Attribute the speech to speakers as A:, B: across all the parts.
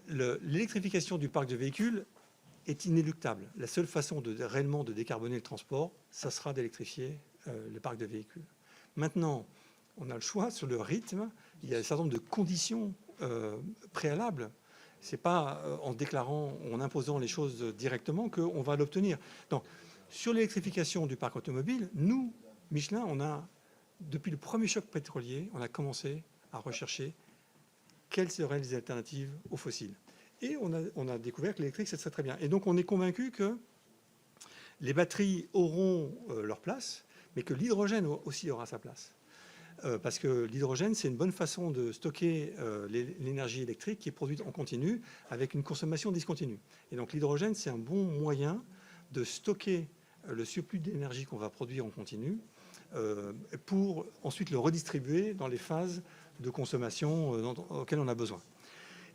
A: l'électrification du parc de véhicules est inéluctable. La seule façon réellement de décarboner le transport, ça sera d'électrifier le parc de véhicules. Maintenant, on a le choix sur le rythme. Il y a un certain nombre de conditions préalables. Ce n'est pas en déclarant, en imposant les choses directement qu'on va l'obtenir. Donc, sur l'électrification du parc automobile, nous, Michelin, depuis le premier choc pétrolier, on a commencé à rechercher quelles seraient les alternatives aux fossiles. Et on a découvert que l'électrique, c'est très bien. Et donc, on est convaincu que les batteries auront leur place, mais que l'hydrogène aussi aura sa place. Parce que l'hydrogène, c'est une bonne façon de stocker l'énergie électrique qui est produite en continu avec une consommation discontinue. Et donc, l'hydrogène, c'est un bon moyen de stocker le surplus d'énergie qu'on va produire en continu pour ensuite le redistribuer dans les phases de consommation auxquelles on a besoin.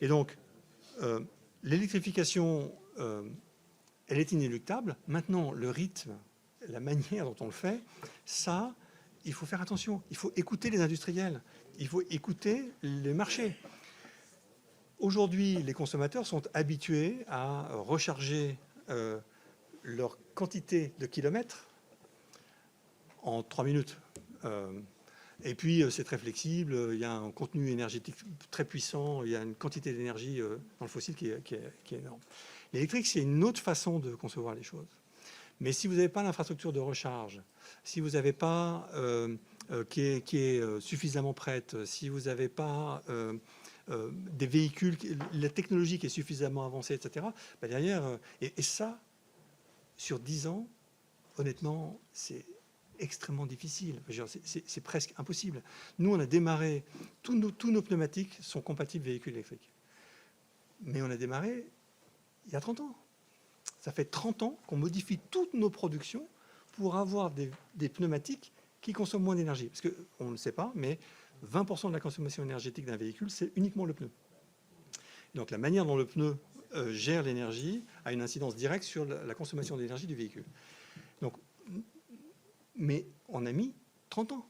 A: Et donc, l'électrification, elle est inéluctable. Maintenant, le rythme, la manière dont on le fait, ça, il faut faire attention. Il faut écouter les industriels. Il faut écouter les marchés. Aujourd'hui, les consommateurs sont habitués à recharger leur quantité de kilomètres en 3 minutes. Et puis, c'est très flexible, il y a un contenu énergétique très puissant, il y a une quantité d'énergie dans le fossile qui est énorme. L'électrique, c'est une autre façon de concevoir les choses. Mais si vous n'avez pas l'infrastructure de recharge, si vous n'avez pas qui est suffisamment prête, si vous n'avez pas des véhicules, la technologie qui est suffisamment avancée, etc., ben derrière, et ça, sur 10 ans, honnêtement, c'est extrêmement difficile. C'est presque impossible. Nous, on a démarré, tous nos pneumatiques sont compatibles véhicules électriques. Mais on a démarré il y a 30 ans. Ça fait 30 ans qu'on modifie toutes nos productions pour avoir des pneumatiques qui consomment moins d'énergie. Parce qu'on ne le sait pas, mais 20% de la consommation énergétique d'un véhicule, c'est uniquement le pneu. Donc la manière dont le pneu gère l'énergie a une incidence directe sur la consommation d'énergie du véhicule. Donc, mais on a mis 30 ans.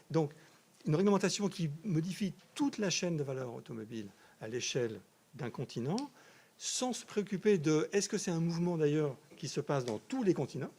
A: Donc, une réglementation qui modifie toute la chaîne de valeur automobile à l'échelle d'un continent, sans se préoccuper de est-ce que c'est un mouvement d'ailleurs qui se passe dans tous les continents,